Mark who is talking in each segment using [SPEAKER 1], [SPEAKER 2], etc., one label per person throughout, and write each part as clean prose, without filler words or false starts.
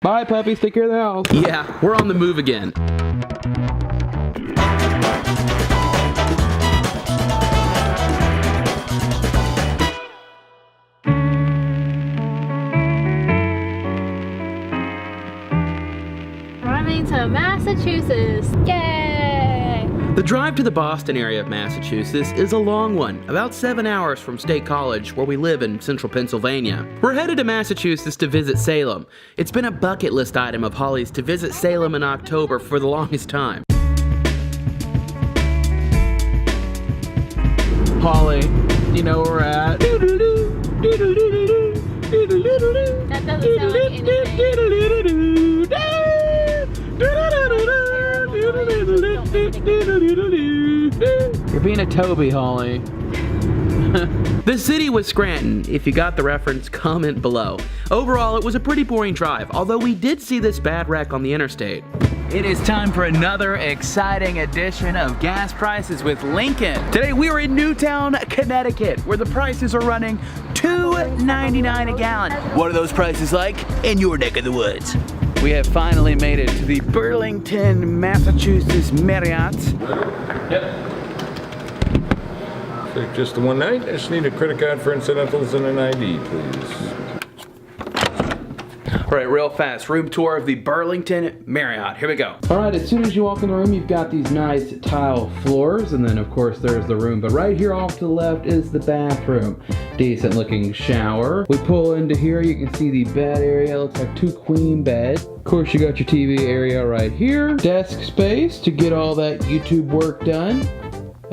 [SPEAKER 1] Bye, puppies. Take care of the house.
[SPEAKER 2] Yeah, we're on the move again.
[SPEAKER 3] Driving to Massachusetts. Yay!
[SPEAKER 2] The drive to the Boston area of Massachusetts is a long one, about 7 hours from State College, where we live in central Pennsylvania. We're headed to Massachusetts to visit Salem. It's been a bucket list item of Holly's to visit Salem in October for the longest time.
[SPEAKER 1] Holly, you know where we're at?
[SPEAKER 3] That doesn't sound like anything.
[SPEAKER 1] You're being a Toby, Holly.
[SPEAKER 2] The city was Scranton. If you got the reference, comment below. Overall, it was a pretty boring drive, although we did see this bad wreck on the interstate.
[SPEAKER 1] It is time for another exciting edition of Gas Prices with Lincoln.
[SPEAKER 2] Today we are in Newtown, Connecticut, where the prices are running $2.99 a gallon. What are those prices like in your neck of the woods?
[SPEAKER 1] We have finally made it to the Burlington, Massachusetts Marriott.
[SPEAKER 4] Yep. Take just the one night. I just need a credit card for incidentals and an ID, please.
[SPEAKER 2] All right, real fast, room tour of the Burlington Marriott. Here we go.
[SPEAKER 1] All right, as soon as you walk in the room, you've got these nice tile floors, and then of course there's the room. But right here off to the left is the bathroom. Decent looking shower. We pull into here, you can see the bed area. Looks like 2 queen beds. Of course, you got your TV area right here. Desk space to get all that YouTube work done.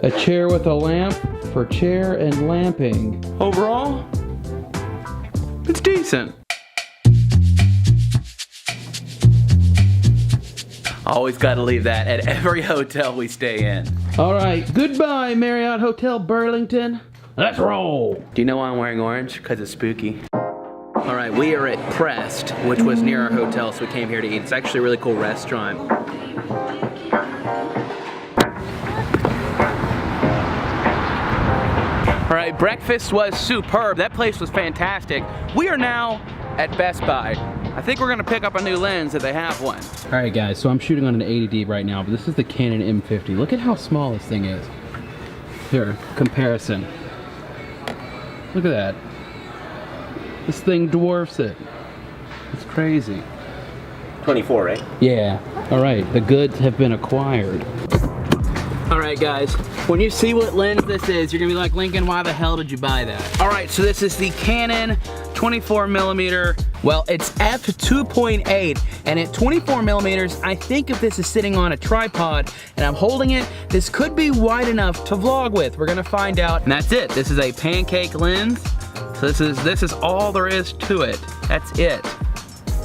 [SPEAKER 1] A chair with a lamp for chair and lamping.
[SPEAKER 2] Overall, it's decent. Always gotta leave that at every hotel we stay in.
[SPEAKER 1] All right, goodbye Marriott Hotel Burlington. Let's roll.
[SPEAKER 2] Do you know why I'm wearing orange? Because it's spooky. All right, we are at Prest, which was near our hotel, so we came here to eat. It's actually a really cool restaurant. All right, breakfast was superb. That place was fantastic. We are now at Best Buy. I think we're gonna pick up a new lens if they have one.
[SPEAKER 1] All right guys, so I'm shooting on an 80D right now, but this is the Canon M50. Look at how small this thing is. Here, comparison. Look at that. This thing dwarfs it. It's crazy.
[SPEAKER 5] 24, right?
[SPEAKER 1] Yeah. All right, the goods have been acquired.
[SPEAKER 2] All right guys, when you see what lens this is, you're gonna be like, Lincoln, why the hell did you buy that? All right, so this is the Canon 24mm. Well, it's f2.8, and at 24mm, I think if this is sitting on a tripod and I'm holding it, this could be wide enough to vlog with. We're gonna find out, and that's it. This is a pancake lens. So this is all there is to it. That's it.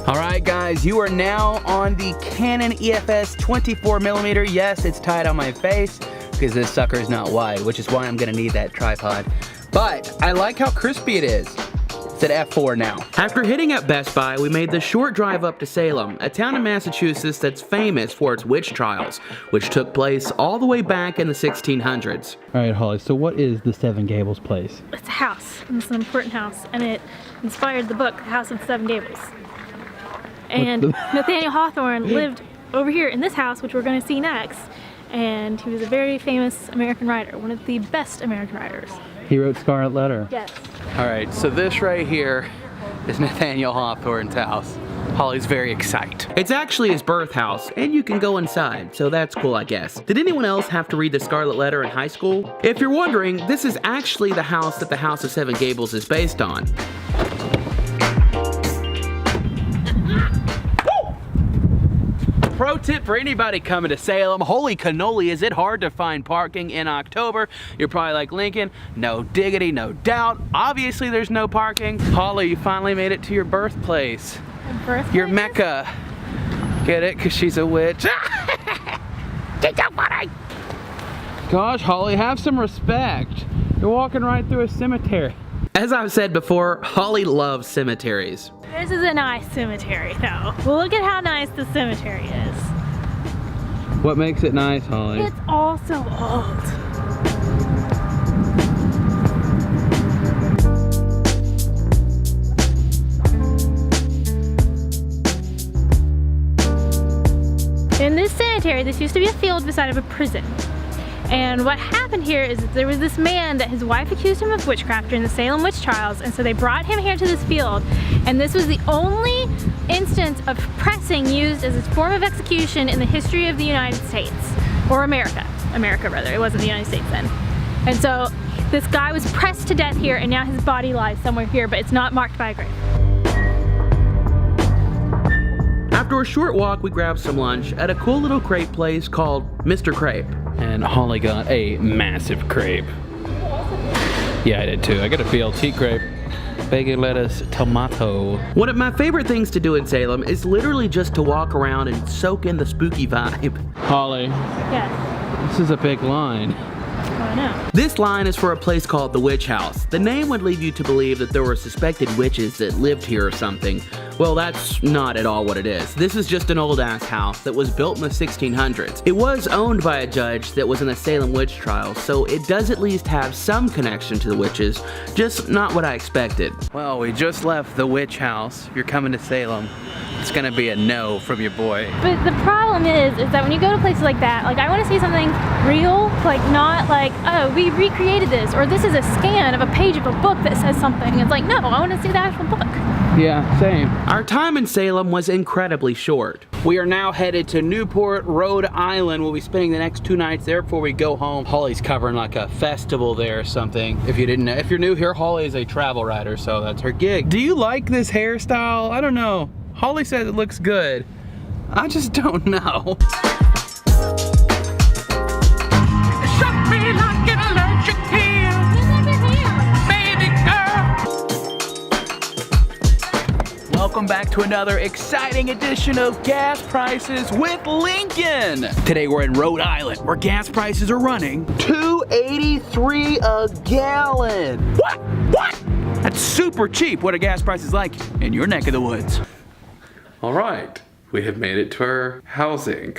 [SPEAKER 2] All right, guys, you are now on the Canon EF-S 24mm. Yes, it's tied on my face because this sucker is not wide, which is why I'm gonna need that tripod. But I like how crispy it is. It's at f4 now. After hitting up Best Buy, we made the short drive up to Salem, a town in Massachusetts that's famous for its witch trials, which took place all the way back in the 1600s.
[SPEAKER 1] All right, Holly, so what is the Seven Gables place?
[SPEAKER 3] It's a house, and it's an important house, and it inspired the book, The House of the Seven Gables. And Nathaniel Hawthorne lived over here in this house, which we're going to see next, and he was a very famous American writer, one of the best American writers.
[SPEAKER 1] He wrote Scarlet Letter.
[SPEAKER 3] Yes.
[SPEAKER 2] All right, so this right here is Nathaniel Hawthorne's house. Holly's very excited. It's actually his birth house, and you can go inside, so that's cool, I guess. Did anyone else have to read the Scarlet Letter in high school? If you're wondering, this is actually the house that the House of Seven Gables is based on. Pro tip for anybody coming to Salem, holy cannoli, is it hard to find parking in October? You're probably like, Lincoln, no diggity, no doubt. Obviously there's no parking. Holly, you finally made it to your birthplace.
[SPEAKER 3] Birthplace?
[SPEAKER 2] Your Mecca. Get it? Because she's a witch. She's so funny.
[SPEAKER 1] Gosh, Holly, have some respect. You're walking right through a cemetery.
[SPEAKER 2] As I've said before, Holly loves cemeteries.
[SPEAKER 3] This is a nice cemetery, though. Well, look at how nice the cemetery is.
[SPEAKER 1] What makes it nice, Holly?
[SPEAKER 3] It's all so old. in this cemetery, this used to be a field beside of a prison. And what happened here is that there was this man that his wife accused him of witchcraft during the Salem witch trials, and so they brought him here to this field, and this was the only instance of pressing used as a form of execution in the history of the United States, or America rather, it wasn't the United States then. And so this guy was pressed to death here, and now his body lies somewhere here, but it's not marked by a grave.
[SPEAKER 2] After a short walk, we grabbed some lunch at a cool little crepe place called Mr. Crepe. And Holly got a massive crepe. Yeah, I did too. I got a BLT crepe. Bacon, lettuce, tomato. One of my favorite things to do in Salem is literally just to walk around and soak in the spooky vibe.
[SPEAKER 1] Holly,
[SPEAKER 3] Yes.
[SPEAKER 1] this is a big line.
[SPEAKER 3] I know.
[SPEAKER 2] This line is for a place called the Witch House. The name would lead you to believe that there were suspected witches that lived here or something. Well, that's not at all what it is. This is just an old-ass house that was built in the 1600s. It was owned by a judge that was in the Salem witch trials, so it does at least have some connection to the witches, just not what I expected. Well, we just left the Witch House. If you're coming to Salem, it's gonna be a no from your boy.
[SPEAKER 3] But the problem is that when you go to places like that, like I want to see something real, like not like, oh, we recreated this, or this is a scan of a page of a book that says something. It's like, no, I want to see the actual book.
[SPEAKER 1] Yeah, same.
[SPEAKER 2] Our time in Salem was incredibly short. We are now headed to Newport, Rhode Island. We'll be spending the next 2 nights there before we go home. Holly's covering like a festival there or something. If you didn't know, if you're new here, Holly is a travel writer, so that's her gig. Do you like this hairstyle? I don't know. Holly says it looks good. I just don't know. Welcome back to another exciting edition of Gas Prices with Lincoln. Today we're in Rhode Island, where gas prices are running $2.83 a gallon. What? That's super cheap. What are gas prices like in your neck of the woods?
[SPEAKER 1] All right, we have made it to our housing.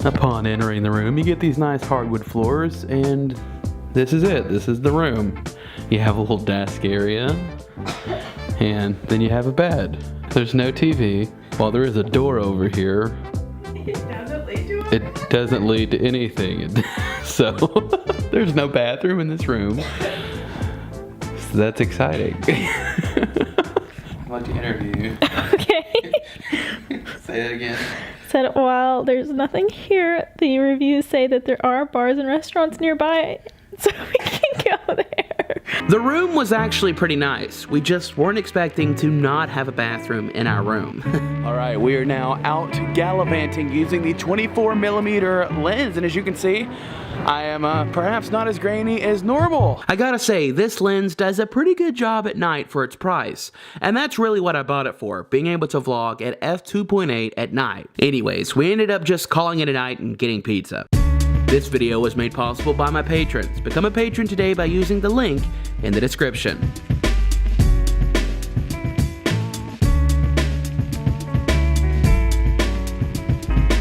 [SPEAKER 1] Upon entering the room, you get these nice hardwood floors, and this is it. This is the room. You have a little desk area, and then you have a bed. There's no TV. While there is a door over here, it doesn't lead to anything. So there's no bathroom in this room. So that's exciting. I'd like to interview you.
[SPEAKER 3] Okay.
[SPEAKER 1] Say it again.
[SPEAKER 3] Said while there's nothing here, the reviews say that there are bars and restaurants nearby, so we can go there.
[SPEAKER 2] The room was actually pretty nice. We just weren't expecting to not have a bathroom in our room. All right, we are now out gallivanting using the 24mm lens, and as you can see, I am perhaps not as grainy as normal. I gotta say, this lens does a pretty good job at night for its price, and that's really what I bought it for, being able to vlog at f2.8 at night. Anyways, we ended up just calling it a night and getting pizza. This video was made possible by my patrons. Become a patron today by using the link in the description.